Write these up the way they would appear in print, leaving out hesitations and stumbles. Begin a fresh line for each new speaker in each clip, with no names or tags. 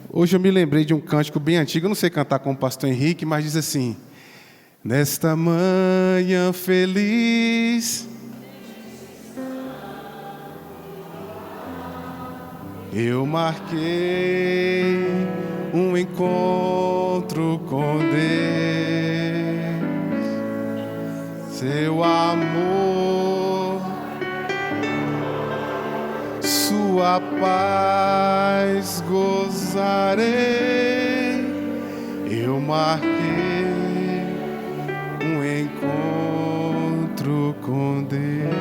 Hoje eu me lembrei de um cântico bem antigo, eu não sei cantar como o pastor Henrique, mas diz assim: nesta manhã feliz, eu marquei um encontro com Deus, seu amor, sua paz gozarei. Eu marquei um encontro com Deus.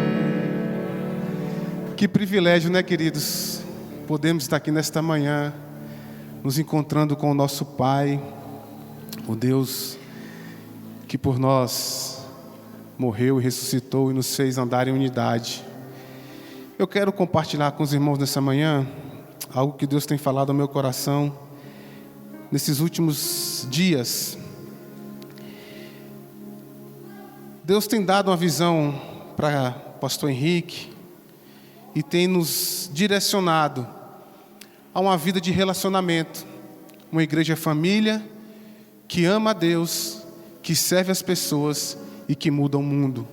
Que privilégio, né, queridos? Podemos estar aqui nesta manhã, nos encontrando com o nosso Pai, o Deus que por nós morreu e ressuscitou e nos fez andar em unidade. Eu quero compartilhar com os irmãos nessa manhã algo que Deus tem falado ao meu coração nesses últimos dias. Deus tem dado uma visão para o pastor Henrique e tem nos direcionado a uma vida de relacionamento, uma igreja família que ama a Deus, que serve as pessoas e que muda o mundo.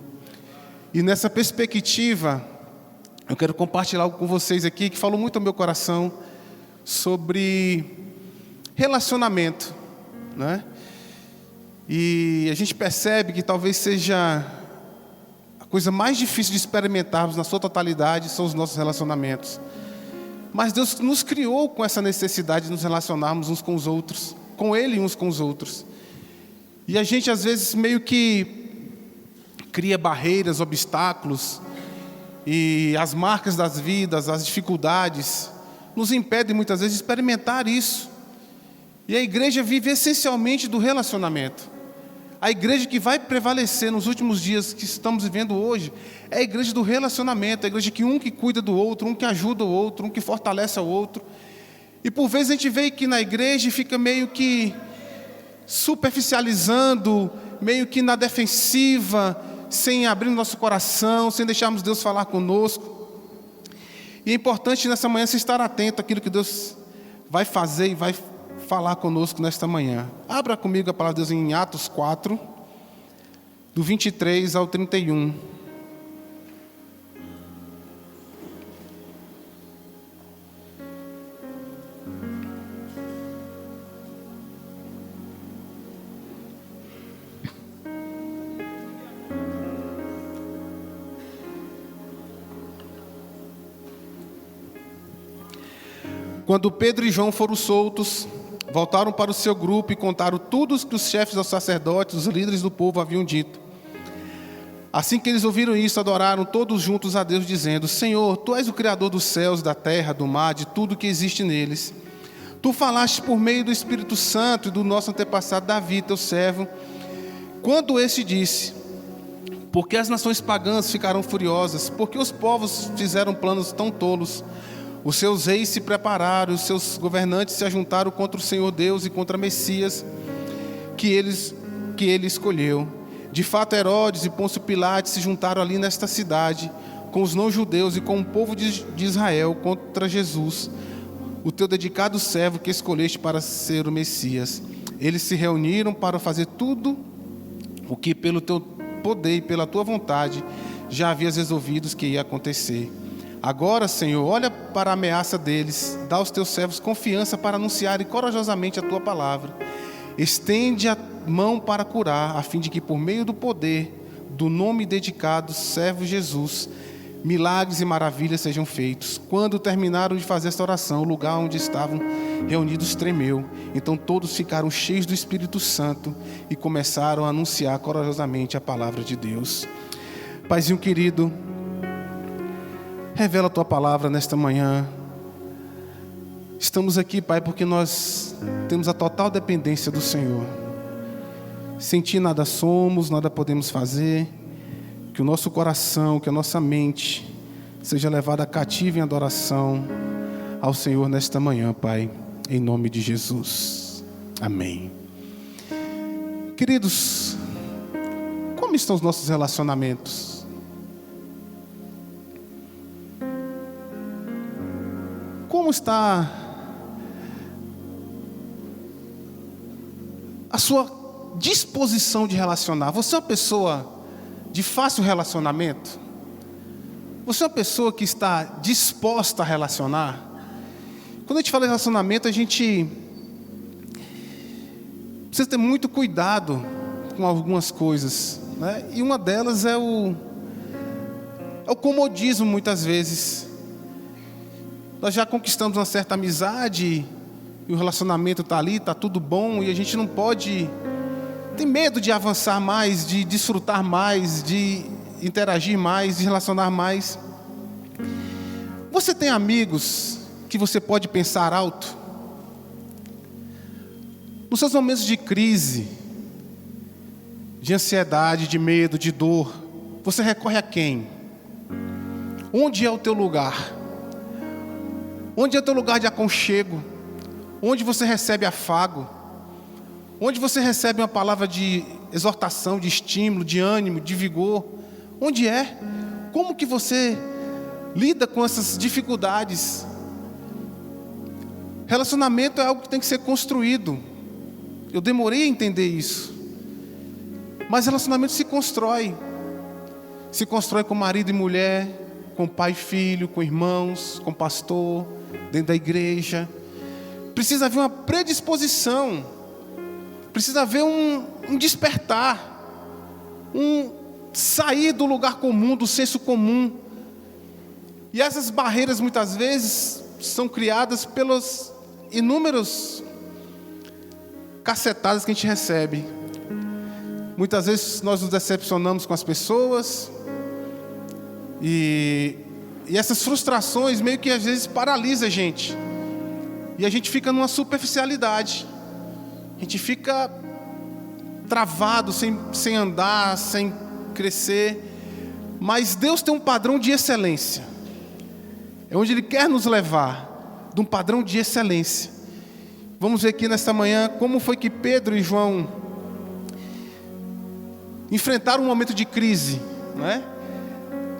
E nessa perspectiva, eu quero compartilhar algo com vocês aqui que falou muito ao meu coração sobre relacionamento, né? E a gente percebe que talvez seja a coisa mais difícil de experimentarmos na sua totalidade são os nossos relacionamentos. Mas Deus nos criou com essa necessidade de nos relacionarmos uns com os outros, com Ele e uns com os outros. E a gente às vezes meio que cria barreiras, obstáculos, e as marcas das vidas, as dificuldades, nos impedem muitas vezes de experimentar isso. E a igreja vive essencialmente do relacionamento. A igreja que vai prevalecer nos últimos dias que estamos vivendo hoje é a igreja do relacionamento, a igreja que um que cuida do outro, um que ajuda o outro, um que fortalece o outro. E por vezes a gente vê que na igreja fica meio que superficializando, meio que na defensiva, sem abrir nosso coração, sem deixarmos Deus falar conosco. E é importante nessa manhã você estar atento àquilo que Deus vai fazer e vai falar conosco nesta manhã. Abra comigo a palavra de Deus em Atos 4, do 23 ao 31. Quando Pedro e João foram soltos, voltaram para o seu grupo e contaram tudo o que os chefes dos sacerdotes, os líderes do povo haviam dito. Assim que eles ouviram isso, adoraram todos juntos a Deus, dizendo: Senhor, Tu és o Criador dos céus, da terra, do mar, de tudo que existe neles. Tu falaste por meio do Espírito Santo e do nosso antepassado Davi, teu servo, quando este disse: porque as nações pagãs ficaram furiosas, porque os povos fizeram planos tão tolos. Os seus reis se prepararam, os seus governantes se ajuntaram contra o Senhor Deus e contra Messias que ele escolheu. De fato, Herodes e Pôncio Pilatos se juntaram ali nesta cidade com os não-judeus e com o povo de Israel contra Jesus, o teu dedicado servo que escolheste para ser o Messias. Eles se reuniram para fazer tudo o que pelo teu poder e pela tua vontade já havias resolvido que ia acontecer. Agora, Senhor, olha para a ameaça deles, dá aos teus servos confiança para anunciarem corajosamente a tua palavra. Estende a mão para curar, a fim de que por meio do poder do nome dedicado, servo Jesus, milagres e maravilhas sejam feitos. Quando terminaram de fazer esta oração, o lugar onde estavam reunidos tremeu. Então todos ficaram cheios do Espírito Santo e começaram a anunciar corajosamente a palavra de Deus. Paizinho querido, revela a Tua palavra nesta manhã. Estamos aqui, Pai, porque nós temos a total dependência do Senhor. Sem Ti nada somos, nada podemos fazer. Que o nosso coração, que a nossa mente seja levada cativa em adoração ao Senhor nesta manhã, Pai, em nome de Jesus. Amém. Queridos, como estão os nossos relacionamentos? Como está a sua disposição de relacionar. Você é uma pessoa de fácil relacionamento? Você é uma pessoa que está disposta a relacionar? Quando a gente fala de relacionamento, a gente precisa ter muito cuidado com algumas coisas, né? E uma delas é o comodismo, muitas vezes. Nós já conquistamos uma certa amizade, e o relacionamento está ali, está tudo bom, e a gente não pode ter medo de avançar mais, de desfrutar mais, de interagir mais, de relacionar mais. Você tem amigos que você pode pensar alto? Nos seus momentos de crise, de ansiedade, de medo, de dor, você recorre a quem? Onde é o teu lugar? Onde é o teu lugar de aconchego? Onde você recebe afago? Onde você recebe uma palavra de exortação, de estímulo, de ânimo, de vigor? Onde é? Como que você lida com essas dificuldades? Relacionamento é algo que tem que ser construído. Eu demorei a entender isso. Mas relacionamento se constrói. Se constrói com marido e mulher, com pai e filho, com irmãos, com pastor, dentro da igreja. Precisa haver uma predisposição. Precisa haver um despertar. Um sair do lugar comum, do senso comum. E essas barreiras muitas vezes são criadas pelas inúmeras cacetadas que a gente recebe. Muitas vezes nós nos decepcionamos com as pessoas. E essas frustrações meio que às vezes paralisam a gente. E a gente fica numa superficialidade. A gente fica travado, sem andar, sem crescer. Mas Deus tem um padrão de excelência. É onde Ele quer nos levar, de um padrão de excelência. Vamos ver aqui nesta manhã como foi que Pedro e João enfrentaram um momento de crise, não é?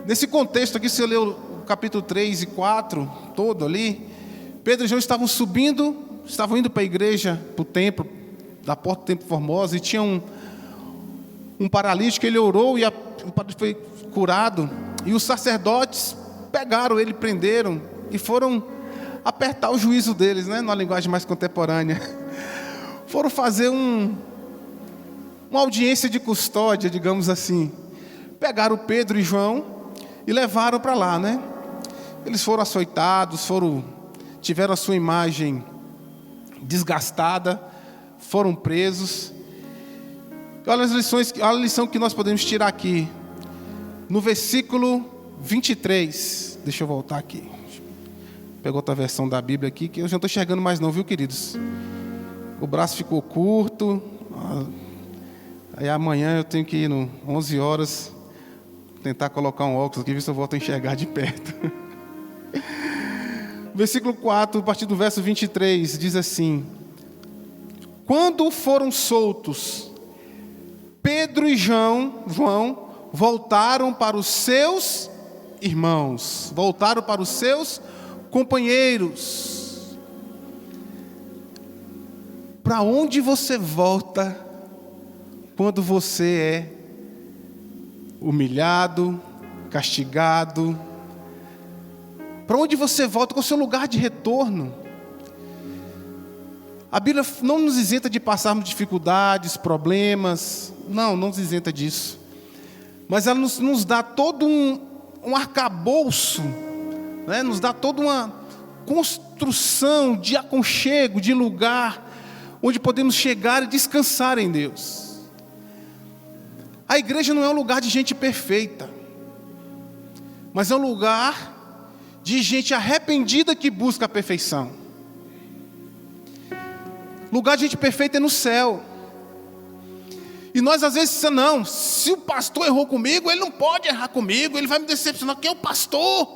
Nesse contexto aqui, se você leu o capítulo 3 e 4, todo ali, Pedro e João estavam indo para a igreja, para o templo, da porta do templo Formosa, e tinha um paralítico. Ele orou e o paralítico foi curado, e os sacerdotes pegaram ele, prenderam, e foram apertar o juízo deles, né, numa linguagem mais contemporânea. Foram fazer uma audiência de custódia, digamos assim. Pegaram Pedro e João e levaram para lá, né? Eles foram açoitados, tiveram a sua imagem desgastada, foram presos. Olha a lição que nós podemos tirar aqui. No versículo 23, deixa eu voltar aqui. Pegou outra versão da Bíblia aqui, que eu já não estou enxergando mais não, viu, queridos? O braço ficou curto. Aí amanhã eu tenho que ir 11 horas, tentar colocar um óculos aqui, ver se eu volto a enxergar de perto. Versículo 4, a partir do verso 23, diz assim: quando foram soltos, Pedro e João voltaram para os seus irmãos, voltaram para os seus companheiros. Para onde você volta quando você é humilhado, castigado? Para onde você volta? Qual é o seu lugar de retorno? A Bíblia não nos isenta de passarmos dificuldades, problemas. Não nos isenta disso. Mas ela nos dá todo um arcabouço, né? Nos dá toda uma construção de aconchego, de lugar onde podemos chegar e descansar em Deus. A igreja não é um lugar de gente perfeita, mas é um lugar de gente arrependida que busca a perfeição. Lugar de gente perfeita é no céu. E nós às vezes pensamos, não, se o pastor errou comigo, ele não pode errar comigo, ele vai me decepcionar, porque é o pastor.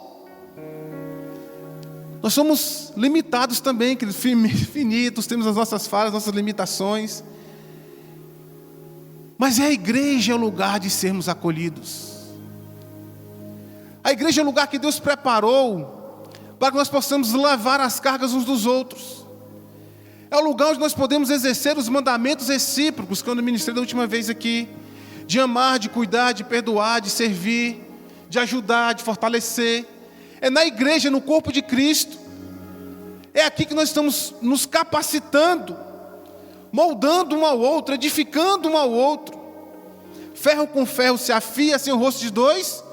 Nós somos limitados também, finitos, temos as nossas falhas, nossas limitações. Mas a igreja é o lugar de sermos acolhidos. A igreja é o lugar que Deus preparou para que nós possamos levar as cargas uns dos outros. É É o lugar onde nós podemos exercer os mandamentos recíprocos, que eu ministrei da última vez aqui. De amar, de cuidar, de perdoar, de servir, de ajudar, de fortalecer. É na igreja, no corpo de Cristo. É aqui que nós estamos nos capacitando, moldando um ao outro, edificando um ao outro. Ferro com ferro se afia, sem o rosto de dois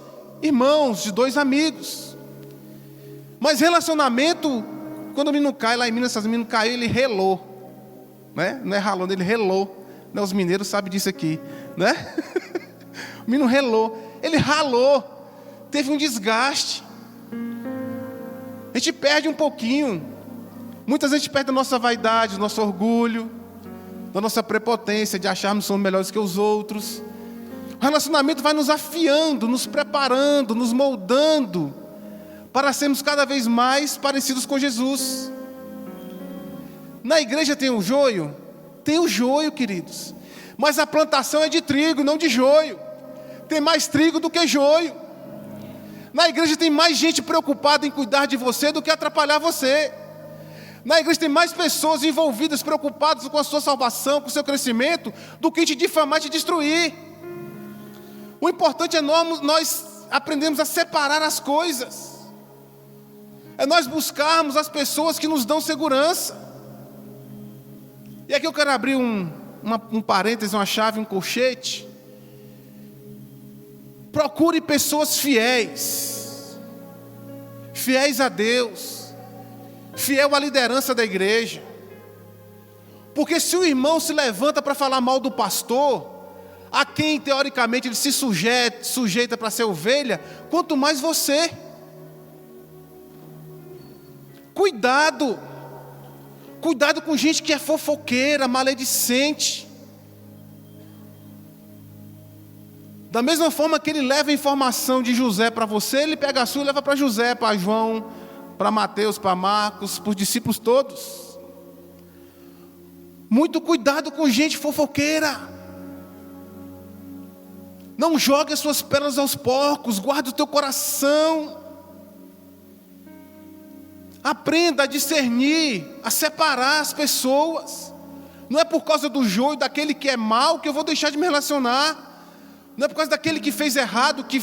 irmãos, de dois amigos. Mas relacionamento, quando o menino cai, lá em Minas, o menino caiu, ele relou, né? Não é ralando, ele relou, né? Os mineiros sabem disso aqui, né? O menino relou, ele ralou, teve um desgaste. A gente perde um pouquinho, muitas vezes a gente perde a nossa vaidade, o nosso orgulho, da nossa prepotência de acharmos que somos melhores que os outros. O relacionamento vai nos afiando, nos preparando, nos moldando, para sermos cada vez mais parecidos com Jesus. Na igreja tem o joio? Tem o joio, queridos. Mas a plantação é de trigo, não de joio. Tem mais trigo do que joio. Na igreja tem mais gente preocupada em cuidar de você do que atrapalhar você. Na igreja tem mais pessoas envolvidas, preocupadas com a sua salvação, com o seu crescimento, do que te difamar e te destruir. O importante é nós aprendermos a separar as coisas. É nós buscarmos as pessoas que nos dão segurança. E aqui eu quero abrir um parêntese, uma chave, um colchete. Procure pessoas fiéis. Fiéis a Deus. Fiel à liderança da igreja. Porque se o irmão se levanta para falar mal do pastor, a quem teoricamente ele se sujeita para ser ovelha, quanto mais você. Cuidado com gente que é fofoqueira, maledicente. Da mesma forma que ele leva a informação de José para você, ele pega a sua e leva para José, para João, para Mateus, para Marcos, para os discípulos todos. Muito cuidado com gente fofoqueira. Não jogue as suas pérolas aos porcos, guarda o teu coração. Aprenda a discernir, a separar as pessoas. Não é por causa do joio daquele que é mau que eu vou deixar de me relacionar. Não é por causa daquele que fez errado, que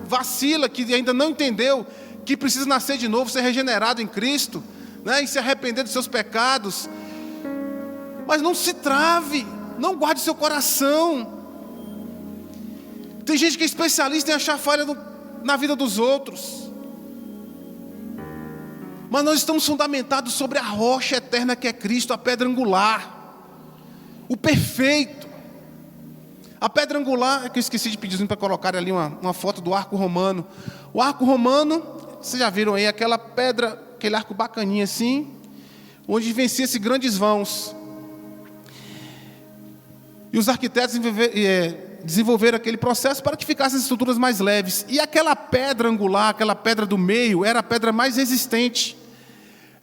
vacila, que ainda não entendeu, que precisa nascer de novo, ser regenerado em Cristo, né? E se arrepender dos seus pecados. Mas não se trave, não guarde seu coração. Tem gente que é especialista em achar falha na vida dos outros. Mas nós estamos fundamentados sobre a rocha eterna que é Cristo, a pedra angular, o perfeito. A pedra angular, é que eu esqueci de pedir para colocar ali uma foto do arco romano. O arco romano, vocês já viram aí, aquela pedra, aquele arco bacaninho assim, onde vencia-se grandes vãos. E os arquitetos desenvolveram aquele processo para que ficassem as estruturas mais leves. E aquela pedra angular, aquela pedra do meio, era a pedra mais resistente.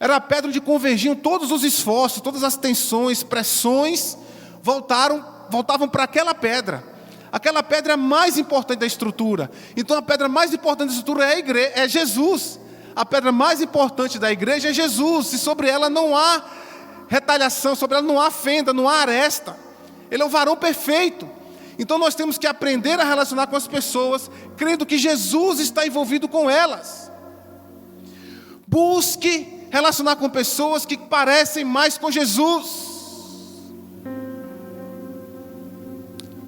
Era a pedra onde convergiam todos os esforços, todas as tensões, pressões, voltavam para aquela pedra. Aquela pedra é a mais importante da estrutura. Então a pedra mais importante da estrutura é Jesus. A pedra mais importante da igreja é Jesus. E sobre ela não há retaliação, sobre ela não há fenda, não há aresta. Ele é o varão perfeito. Então nós temos que aprender a relacionar com as pessoas, crendo que Jesus está envolvido com elas. Busque relacionar com pessoas que parecem mais com Jesus.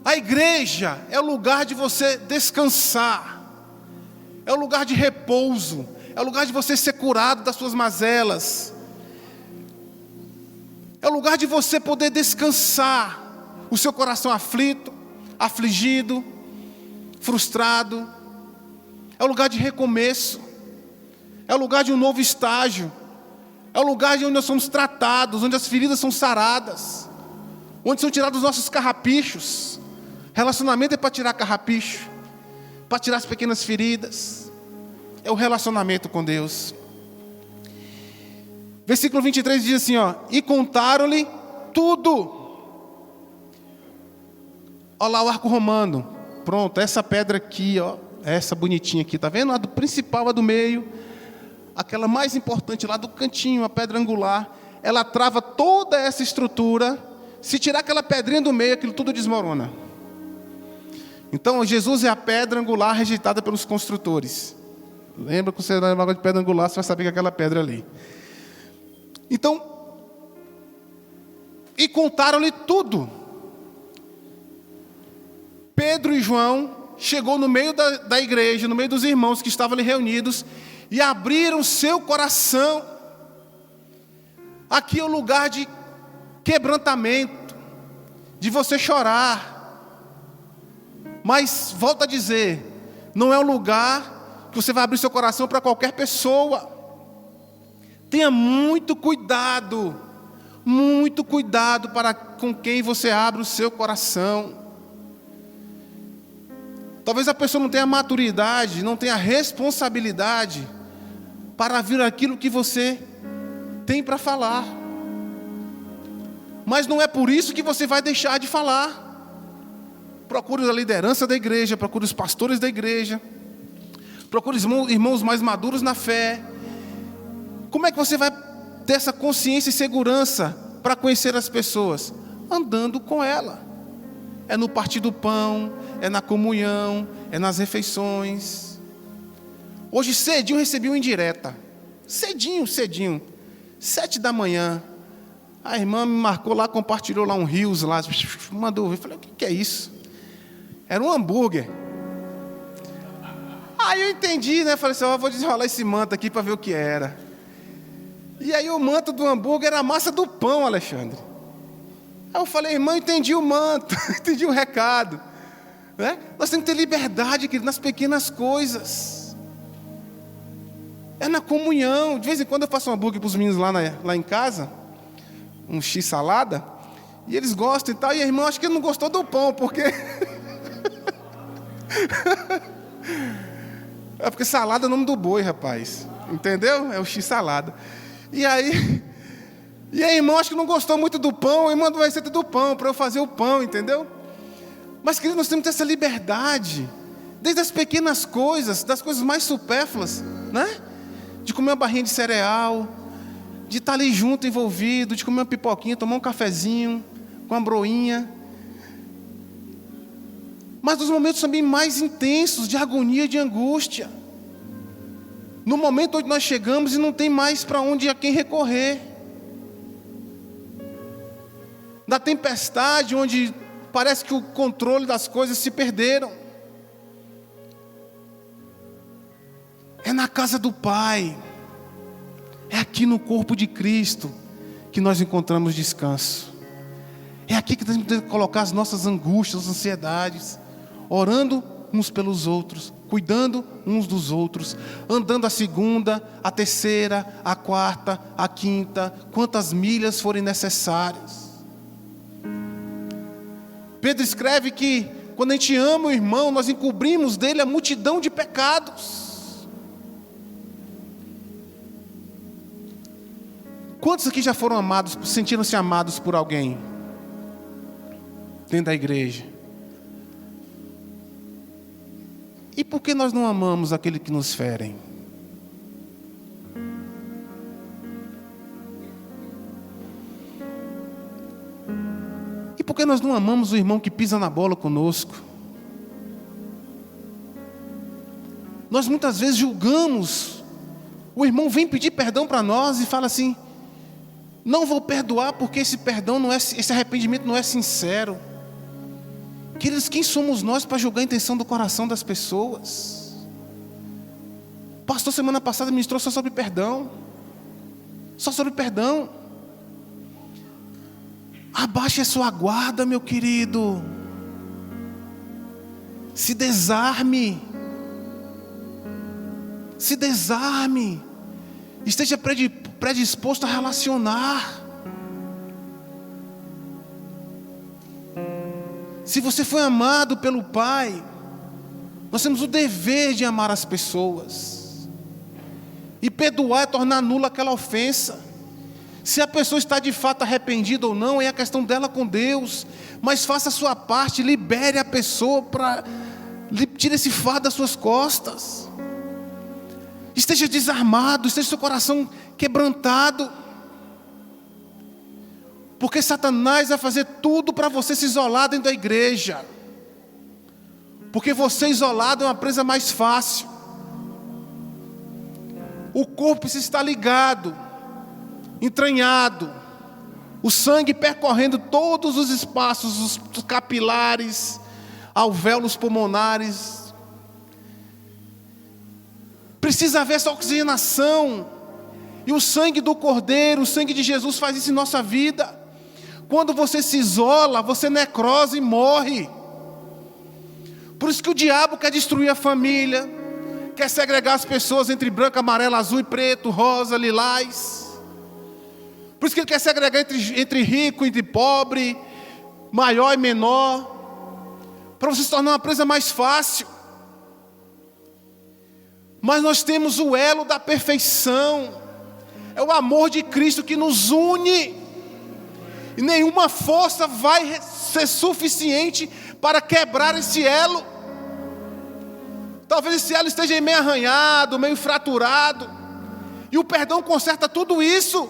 A igreja é o lugar de você descansar, é o lugar de repouso, é o lugar de você ser curado das suas mazelas, é o lugar de você poder descansar o seu coração aflito, afligido, frustrado. É o lugar de recomeço, é o lugar de um novo estágio, é o lugar onde nós somos tratados, onde as feridas são saradas, onde são tirados os nossos carrapichos. Relacionamento é para tirar carrapicho, para tirar as pequenas feridas. É o relacionamento com Deus. Versículo 23 diz assim, e contaram-lhe tudo. Olha lá o arco romano. Pronto, essa pedra aqui, essa bonitinha aqui, tá vendo? A do principal, a do meio, aquela mais importante lá do cantinho, a pedra angular. ela trava toda essa estrutura. Se tirar aquela pedrinha do meio, aquilo tudo desmorona. Então, Jesus é a pedra angular rejeitada pelos construtores. Lembra que você dá uma de pedra angular, você vai saber que é aquela pedra ali. Então, e contaram-lhe tudo. Pedro e João chegou no meio da igreja, no meio dos irmãos que estavam ali reunidos, e abriram seu coração. Aqui é o lugar de quebrantamento, de você chorar. Mas, volto a dizer, não é um lugar que você vai abrir seu coração para qualquer pessoa. Tenha muito cuidado para com quem você abre o seu coração. Talvez a pessoa não tenha maturidade, não tenha responsabilidade para vir aquilo que você tem para falar. Mas não é por isso que você vai deixar de falar. Procure a liderança da igreja, procure os pastores da igreja, procure os irmãos mais maduros na fé. Como é que você vai ter essa consciência e segurança para conhecer as pessoas? Andando com ela. É no partir do pão, é na comunhão, é nas refeições. Hoje cedinho recebi uma indireta. Cedinho, 7 da manhã. A irmã me marcou lá, compartilhou lá um rios lá, mandou ver. Falei, o que é isso? Era um hambúrguer. Aí eu entendi, né? Falei assim, vou desenrolar esse manto aqui para ver o que era. E aí o manto do hambúrguer era a massa do pão, Alexandre. Aí eu falei, irmã, entendi o manto, entendi o recado. Né? Nós temos que ter liberdade, querido, nas pequenas coisas. É na comunhão. De vez em quando eu faço um hambúrguer para os meninos lá em casa, um x-salada, e eles gostam e tal. E a irmã, acho que não gostou do pão, porque... É porque salada é o nome do boi, rapaz. Entendeu? É o x-salada. E aí... E a irmã, acho que não gostou muito do pão, e mandou a receita do pão, para eu fazer o pão, entendeu? Mas, querido, nós temos que ter essa liberdade, desde as pequenas coisas, das coisas mais supérfluas, né? De comer uma barrinha de cereal, de estar ali junto, envolvido, de comer uma pipoquinha, tomar um cafezinho, com uma broinha. Mas nos momentos também mais intensos, de agonia, de angústia. No momento onde nós chegamos e não tem mais para onde a quem recorrer. Da tempestade, onde parece que o controle das coisas se perderam. É na casa do Pai, é aqui no corpo de Cristo que nós encontramos descanso. É aqui que temos que colocar as nossas angústias, as ansiedades, orando uns pelos outros, cuidando uns dos outros, andando a segunda, a terceira, a quarta, a quinta, quantas milhas forem necessárias. Pedro escreve que quando a gente ama o irmão, nós encobrimos dele a multidão de pecados. Quantos aqui já foram amados, sentiram-se amados por alguém dentro da igreja? E por que nós não amamos aquele que nos ferem? E por que nós não amamos o irmão que pisa na bola conosco? Nós muitas vezes julgamos. O irmão vem pedir perdão para nós e fala assim, não vou perdoar porque esse perdão não é, esse arrependimento não é sincero. Queridos, quem somos nós para julgar a intenção do coração das pessoas? O pastor semana passada ministrou só sobre perdão. Só sobre perdão. Abaixe a sua guarda, meu querido. Se desarme. Se desarme. Esteja predisposto a relacionar. Se você foi amado pelo Pai, nós temos o dever de amar as pessoas. E perdoar é tornar nula aquela ofensa. Se a pessoa está de fato arrependida ou não, é a questão dela com Deus. Mas faça a sua parte, libere a pessoa, tire esse fardo das suas costas. Esteja desarmado, esteja seu coração quebrantado. Porque Satanás vai fazer tudo para você se isolar dentro da igreja. Porque você isolado é uma presa mais fácil. O corpo precisa estar ligado, entranhado, o sangue percorrendo todos os espaços, os capilares, alvéolos pulmonares. Precisa haver essa oxigenação. E o sangue do Cordeiro, o sangue de Jesus faz isso em nossa vida. Quando você se isola, você necrosa e morre. Por isso que o diabo quer destruir a família, quer segregar as pessoas entre branco, amarelo, azul e preto, rosa, lilás. Por isso que ele quer segregar entre rico e entre pobre, maior e menor, para você se tornar uma presa mais fácil. Mas nós temos o elo da perfeição, é o amor de Cristo que nos une, e nenhuma força vai ser suficiente para quebrar esse elo. Talvez esse elo esteja meio arranhado, meio fraturado, e o perdão conserta tudo isso.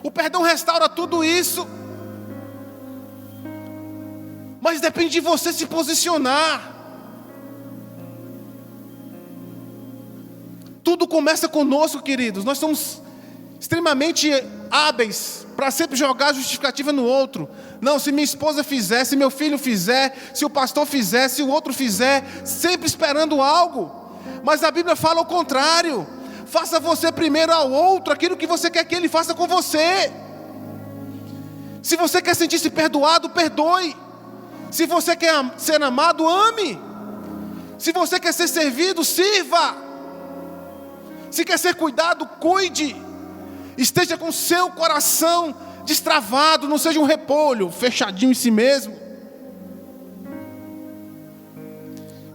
O perdão restaura tudo isso. Mas depende de você se posicionar. Tudo começa conosco, queridos. Nós somos extremamente hábeis para sempre jogar a justificativa no outro. Não, se minha esposa fizer, se meu filho fizer, se o pastor fizer, se o outro fizer, sempre esperando algo. Mas a Bíblia fala o contrário. Faça você primeiro ao outro aquilo que você quer que ele faça com você. Se você quer sentir-se perdoado, perdoe. Se você quer ser amado, ame. Se você quer ser servido, sirva. Se quer ser cuidado, cuide. Esteja com seu coração destravado, não seja um repolho fechadinho em si mesmo.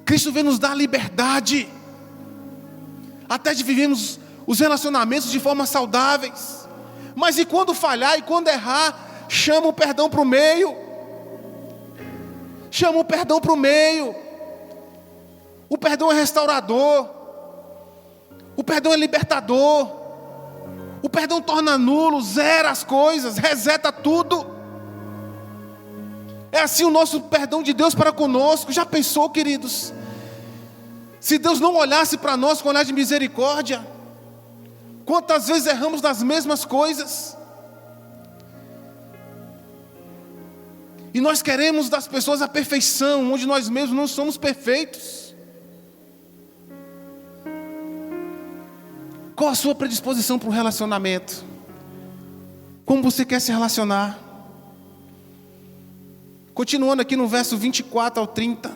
Cristo vem nos dar liberdade, até de vivermos os relacionamentos de forma saudáveis. Mas e quando falhar, e quando errar, chama o perdão para o meio. Chama o perdão para o meio. O perdão é restaurador. O perdão é libertador. O perdão torna nulo, zera as coisas, reseta tudo. É assim o nosso perdão de Deus para conosco. Já pensou, queridos? Se Deus não olhasse para nós com olhar de misericórdia, quantas vezes erramos nas mesmas coisas? E nós queremos das pessoas a perfeição, onde nós mesmos não somos perfeitos. Qual a sua predisposição para o relacionamento? Como você quer se relacionar? Continuando aqui no verso 24 ao 30.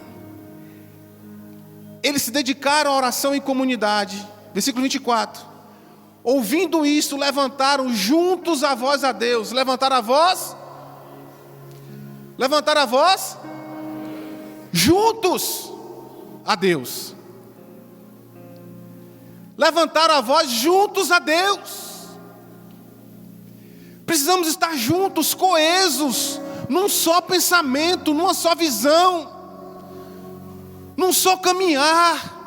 Eles se dedicaram à oração em comunidade. Versículo 24. Ouvindo isso, levantaram juntos a voz a Deus. Levantaram a voz? Levantaram a voz? Juntos a Deus. Levantaram a voz juntos a Deus. Precisamos estar juntos, coesos, num só pensamento, numa só visão, num só caminhar.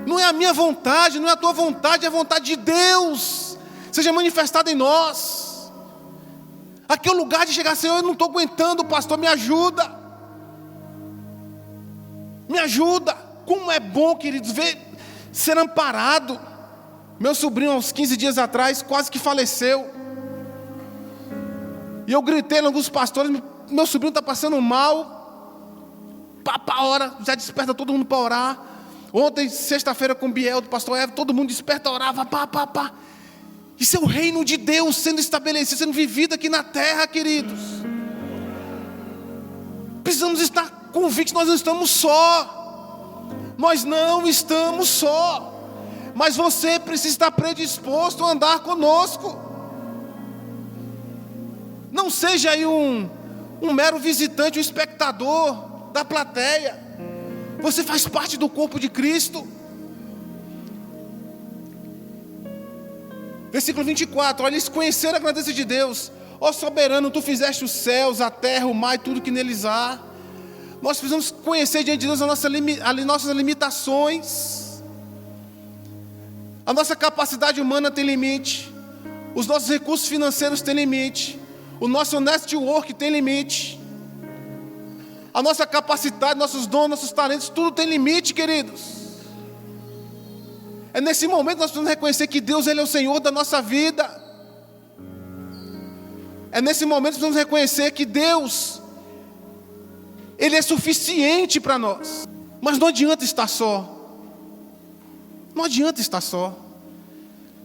Não é a minha vontade, não é a tua vontade, é a vontade de Deus seja manifestada em nós. Aqui é o lugar de chegar, Senhor, eu não estou aguentando, pastor, me ajuda. Me ajuda. Como é bom, queridos, ver ser amparado. Meu sobrinho, aos 15 dias atrás, quase que faleceu. E eu gritei em alguns pastores: meu sobrinho está passando mal. Pá, hora, já desperta todo mundo para orar. Ontem, sexta-feira, com o Biel, do pastor Evo, todo mundo desperta, orava, pá. Isso é o reino de Deus sendo estabelecido, sendo vivido aqui na terra, queridos. Precisamos estar convictos, nós não estamos só. Nós não estamos só, mas você precisa estar predisposto a andar conosco. Não seja aí um mero visitante, um espectador da plateia. Você faz parte do corpo de Cristo. Versículo 24, olha, eles conheceram a grandeza de Deus. Ó soberano, tu fizeste os céus, a terra, o mar e tudo que neles há. Nós precisamos conhecer diante de Deus as nossas limitações. A nossa capacidade humana tem limite. Os nossos recursos financeiros têm limite. O nosso network tem limite. A nossa capacidade, nossos dons, nossos talentos, tudo tem limite, queridos. É nesse momento que nós precisamos reconhecer que Deus, Ele é o Senhor da nossa vida. É nesse momento que nós precisamos reconhecer que Deus, Ele é suficiente para nós. Mas não adianta estar só. Não adianta estar só.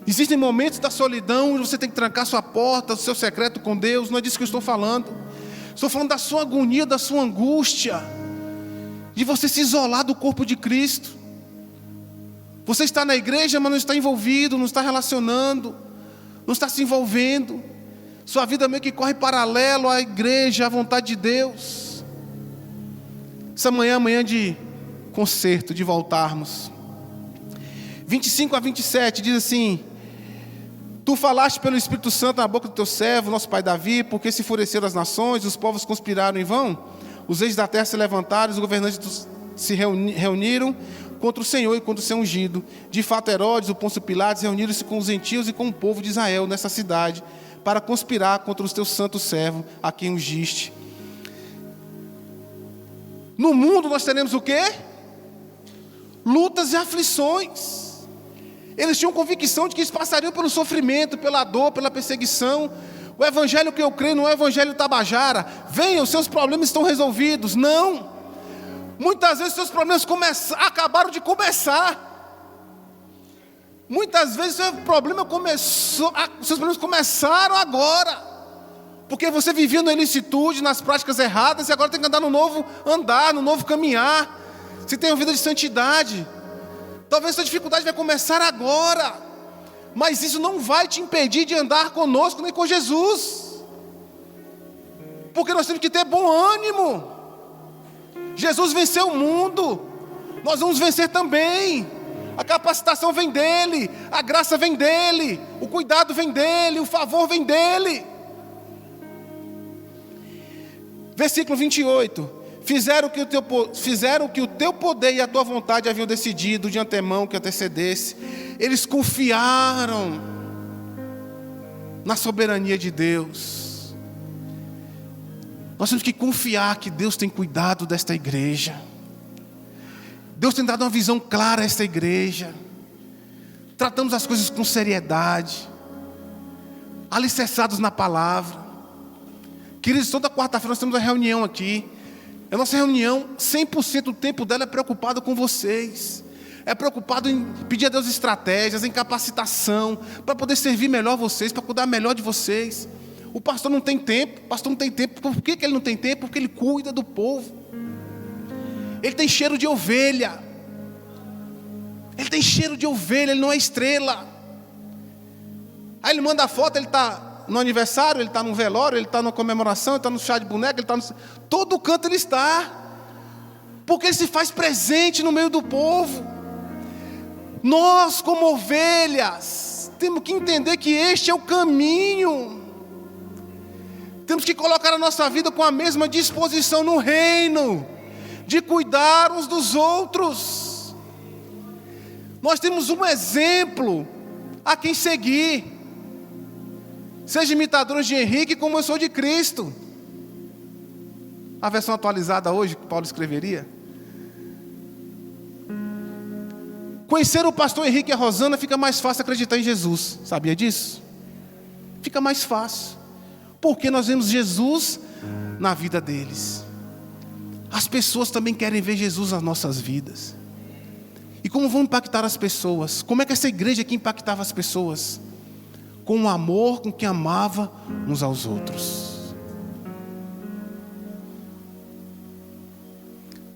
Existem momentos da solidão onde você tem que trancar sua porta, o seu secreto com Deus. Não é disso que eu estou falando. Estou falando da sua agonia, da sua angústia, de você se isolar do corpo de Cristo. Você está na igreja, mas não está envolvido, não está relacionando, não está se envolvendo. Sua vida meio que corre paralelo à igreja, à vontade de Deus. Essa manhã é manhã de concerto, de voltarmos. 25 a 27 diz assim: Tu falaste pelo Espírito Santo na boca do teu servo, nosso pai Davi, porque se enfureceram as nações, os povos conspiraram em vão, os reis da terra se levantaram, os governantes se reuniram contra o Senhor e contra o seu ungido. De fato, Herodes, o Pôncio Pilatos, reuniram-se com os gentios e com o povo de Israel nessa cidade, para conspirar contra os teus santos servos, a quem ungiste. No mundo nós teremos o quê? Lutas e aflições. Eles tinham convicção de que eles passariam pelo sofrimento, pela dor, pela perseguição. O evangelho que eu creio não é o evangelho tabajara. Venha, os seus problemas estão resolvidos. Não. Muitas vezes seus problemas acabaram de começar. Muitas vezes seus problemas começaram agora. Porque você vivia na ilicitude, nas práticas erradas, e agora tem que andar no novo andar, no novo caminhar. Você tem uma vida de santidade. Talvez sua dificuldade vai começar agora, mas isso não vai te impedir de andar conosco nem com Jesus, porque nós temos que ter bom ânimo. Jesus venceu o mundo, nós vamos vencer também. A capacitação vem dEle, a graça vem dEle, o cuidado vem dEle, o favor vem dEle. Versículo 28. Fizeram que o teu poder e a tua vontade haviam decidido de antemão que antecedesse. Eles confiaram na soberania de Deus. Nós temos que confiar que Deus tem cuidado desta igreja. Deus tem dado uma visão clara a esta igreja. Tratamos as coisas com seriedade, alicerçados na palavra. Queridos, toda quarta-feira nós temos uma reunião aqui. A nossa reunião, 100% do tempo dela é preocupado com vocês. É preocupado em pedir a Deus estratégias, em capacitação, para poder servir melhor vocês, para cuidar melhor de vocês. O pastor não tem tempo. Por que ele não tem tempo? Porque ele cuida do povo. Ele tem cheiro de ovelha. Ele não é estrela. Aí ele manda a foto, ele está no aniversário, ele está no velório, ele está na comemoração, ele está no chá de boneca, ele está todo canto ele está, porque ele se faz presente no meio do povo. Nós, como ovelhas, temos que entender que este é o caminho. Temos que colocar a nossa vida com a mesma disposição no reino, de cuidar uns dos outros. Nós temos um exemplo a quem seguir. Seja imitadores de Henrique, como eu sou de Cristo. A versão atualizada hoje, que Paulo escreveria. Conhecer o pastor Henrique e a Rosana fica mais fácil acreditar em Jesus. Sabia disso? Fica mais fácil. Porque nós vemos Jesus na vida deles. As pessoas também querem ver Jesus nas nossas vidas. E como vão impactar as pessoas? Como é que essa igreja aqui impactava as pessoas? Com o amor com que amava uns aos outros.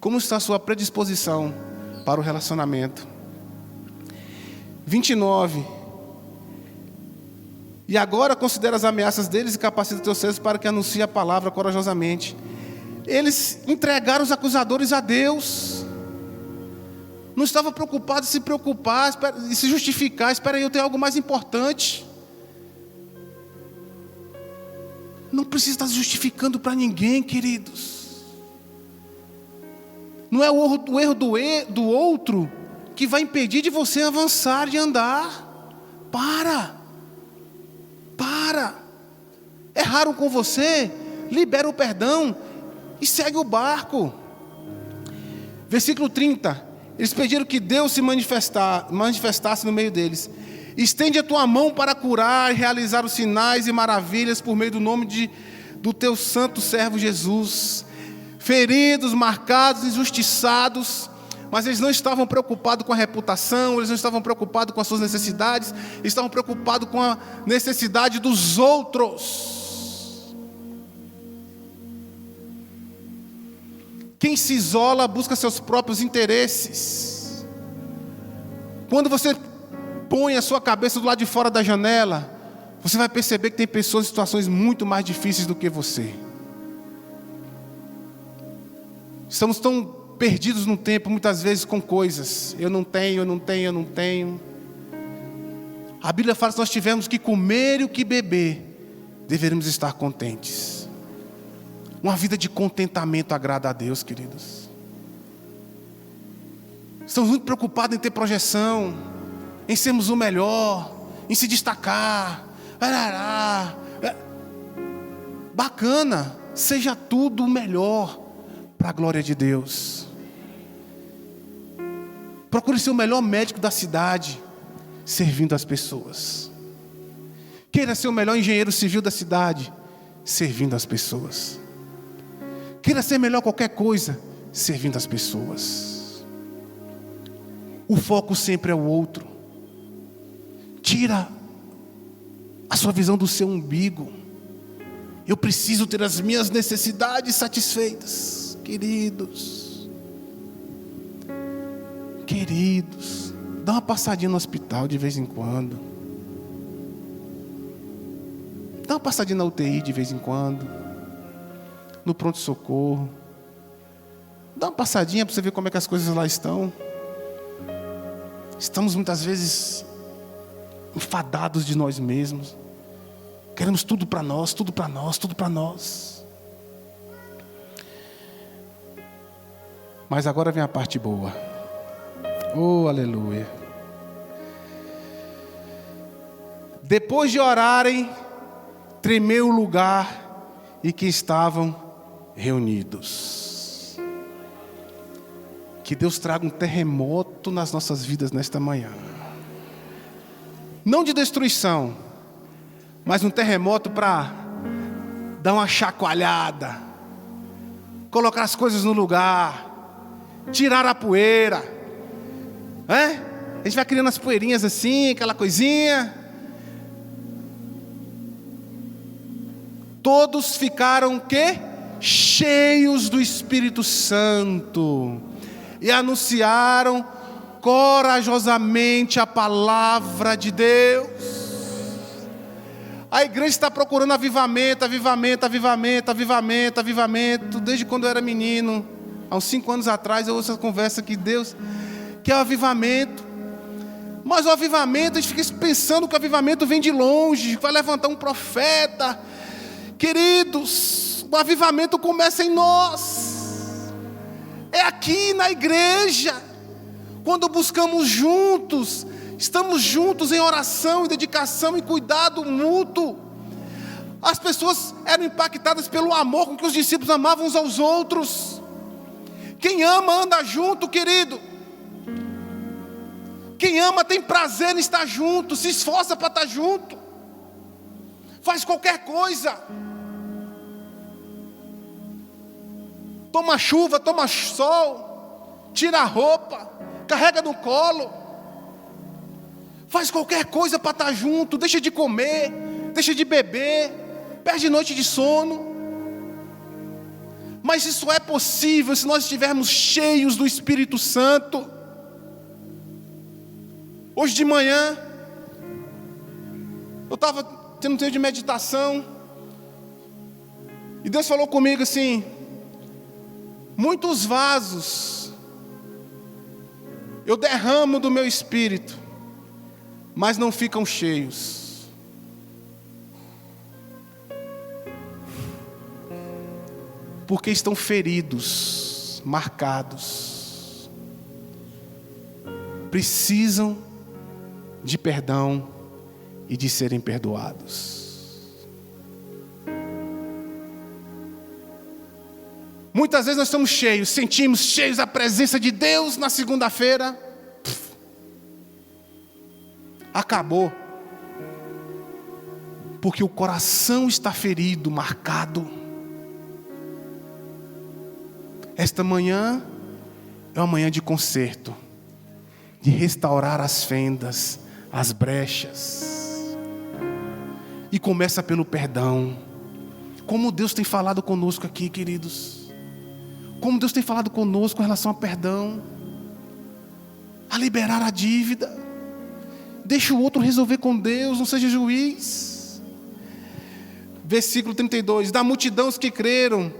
Como está a sua predisposição para o relacionamento? 29. E agora considera as ameaças deles e capacita teus servos para que anuncie a palavra corajosamente. Eles entregaram os acusadores a Deus. Não estavam preocupados em se preocupar e se justificar. Espera aí, eu tenho algo mais importante. Não precisa estar se justificando para ninguém, queridos. Não é o erro do outro que vai impedir de você avançar, de andar. Para. Erraram com você, libera o perdão e segue o barco. Versículo 30. Eles pediram que Deus se manifestasse no meio deles. Estende a tua mão para curar e realizar os sinais e maravilhas por meio do nome do teu santo servo Jesus. Feridos, marcados, injustiçados, mas eles não estavam preocupados com a reputação, eles não estavam preocupados com as suas necessidades, eles estavam preocupados com a necessidade dos outros. Quem se isola busca seus próprios interesses. Quando você põe a sua cabeça do lado de fora da janela, você vai perceber que tem pessoas em situações muito mais difíceis do que você. Estamos tão perdidos no tempo, muitas vezes com coisas. Eu não tenho. A Bíblia fala que se nós tivermos que comer e o que beber, deveremos estar contentes. Uma vida de contentamento agrada a Deus, queridos. Estamos muito preocupados em ter projeção, em sermos o melhor, em se destacar. Bacana, seja tudo o melhor para a glória de Deus. Procure ser o melhor médico da cidade, servindo as pessoas. Queira ser o melhor engenheiro civil da cidade, servindo as pessoas. Queira ser melhor qualquer coisa, servindo as pessoas. O foco sempre é o outro. Tira a sua visão do seu umbigo. Eu preciso ter as minhas necessidades satisfeitas. Queridos, dá uma passadinha no hospital de vez em quando. Dá uma passadinha na UTI de vez em quando. No pronto-socorro. Dá uma passadinha para você ver como é que as coisas lá estão. Estamos muitas vezes enfadados de nós mesmos. Queremos tudo para nós, tudo para nós, tudo para nós. Mas agora vem a parte boa. Oh, aleluia. Depois de orarem, tremeu o lugar em que estavam reunidos. Que Deus traga um terremoto nas nossas vidas nesta manhã. Não de destruição, mas um terremoto para dar uma chacoalhada, colocar as coisas no lugar, tirar a poeira. A gente vai criando as poeirinhas assim, aquela coisinha. Todos ficaram o quê? Cheios do Espírito Santo. E anunciaram corajosamente a palavra de Deus. A igreja está procurando avivamento. Desde quando eu era menino, há uns 5 anos atrás, eu ouço essa conversa que Deus quer o avivamento. Mas o avivamento, a gente fica pensando que o avivamento vem de longe, vai levantar um profeta. Queridos, o avivamento começa em nós. É aqui na igreja. Quando buscamos juntos, estamos juntos em oração, em dedicação, em cuidado mútuo. As pessoas eram impactadas pelo amor com que os discípulos amavam uns aos outros. Quem ama anda junto, querido. Quem ama tem prazer em estar junto, se esforça para estar junto. Faz qualquer coisa. Toma chuva, toma sol, tira a roupa, carrega no colo. Faz qualquer coisa para estar junto, deixa de comer, deixa de beber, perde noite de sono. Mas isso é possível se nós estivermos cheios do Espírito Santo. Hoje de manhã, eu estava tendo um tempo de meditação, e Deus falou comigo assim: muitos vasos eu derramo do meu Espírito, mas não ficam cheios. Porque estão feridos, marcados. Precisam de perdão e de serem perdoados. Muitas vezes nós estamos cheios, sentimos cheios da presença de Deus na segunda-feira. Acabou. Porque o coração está ferido, marcado. Esta manhã é uma manhã de conserto, de restaurar as fendas, as brechas. E começa pelo perdão. Como Deus tem falado conosco aqui, queridos. Como Deus tem falado conosco em relação ao perdão. A liberar a dívida. Deixa o outro resolver com Deus, não seja juiz. Versículo 32. Da multidão os que creram,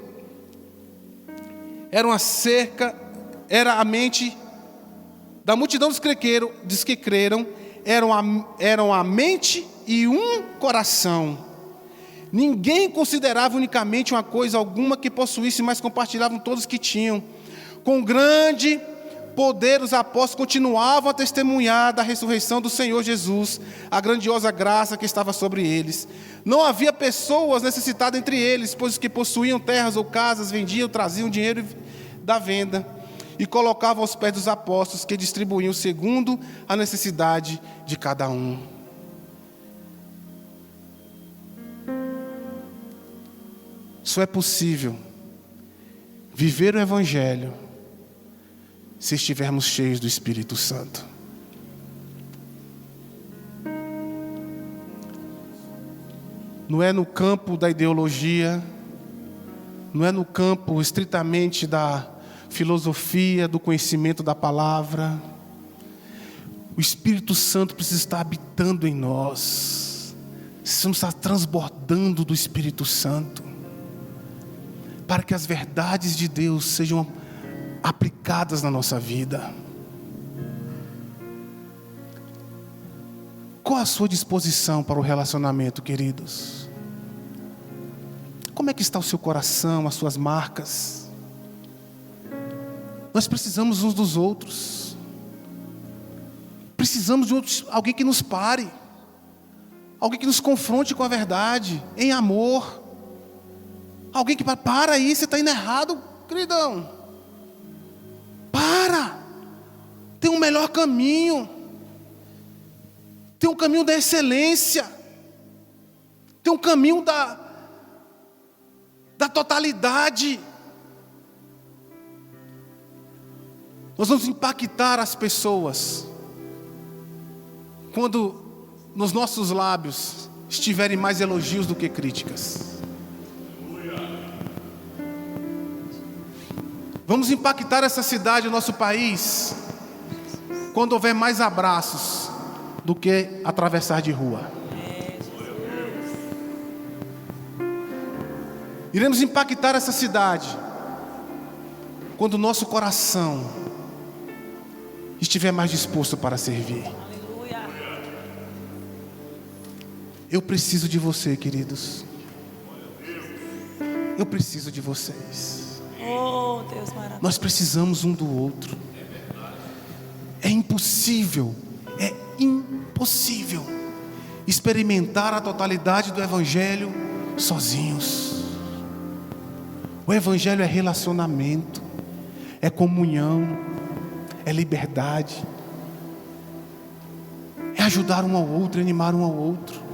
era a mente. Da multidão dos que creram, eram a mente e um coração. Ninguém considerava unicamente uma coisa alguma que possuísse, mas compartilhavam todos que tinham. Com grande poder os apóstolos continuavam a testemunhar da ressurreição do Senhor Jesus, a grandiosa graça que estava sobre eles. Não havia pessoas necessitadas entre eles, pois os que possuíam terras ou casas vendiam, traziam dinheiro da venda e colocavam aos pés dos apóstolos, que distribuíam segundo a necessidade de cada um. Só é possível viver o Evangelho se estivermos cheios do Espírito Santo. Não é no campo da ideologia, não é no campo estritamente da filosofia, do conhecimento da palavra. O Espírito Santo precisa estar habitando em nós. Precisamos estar transbordando do Espírito Santo, para que as verdades de Deus sejam aplicadas na nossa vida. Qual a sua disposição para o relacionamento, queridos? Como é que está o seu coração, as suas marcas? Nós precisamos uns dos outros. Precisamos de alguém que nos pare, alguém que nos confronte com a verdade, em amor. Alguém que para aí, você está indo errado, queridão. Para. Tem um melhor caminho. Tem um caminho da excelência. Tem um caminho da totalidade. Nós vamos impactar as pessoas quando nos nossos lábios estiverem mais elogios do que críticas. Vamos impactar essa cidade, o nosso país, quando houver mais abraços do que atravessar de rua. Iremos impactar essa cidade quando o nosso coração estiver mais disposto para servir. Eu preciso de você, queridos. Eu preciso de vocês.
Oh, Deus maravilhoso.
Nós precisamos um do outro. É impossível experimentar a totalidade do Evangelho sozinhos. O Evangelho é relacionamento, é comunhão, é liberdade, é ajudar um ao outro, animar um ao outro.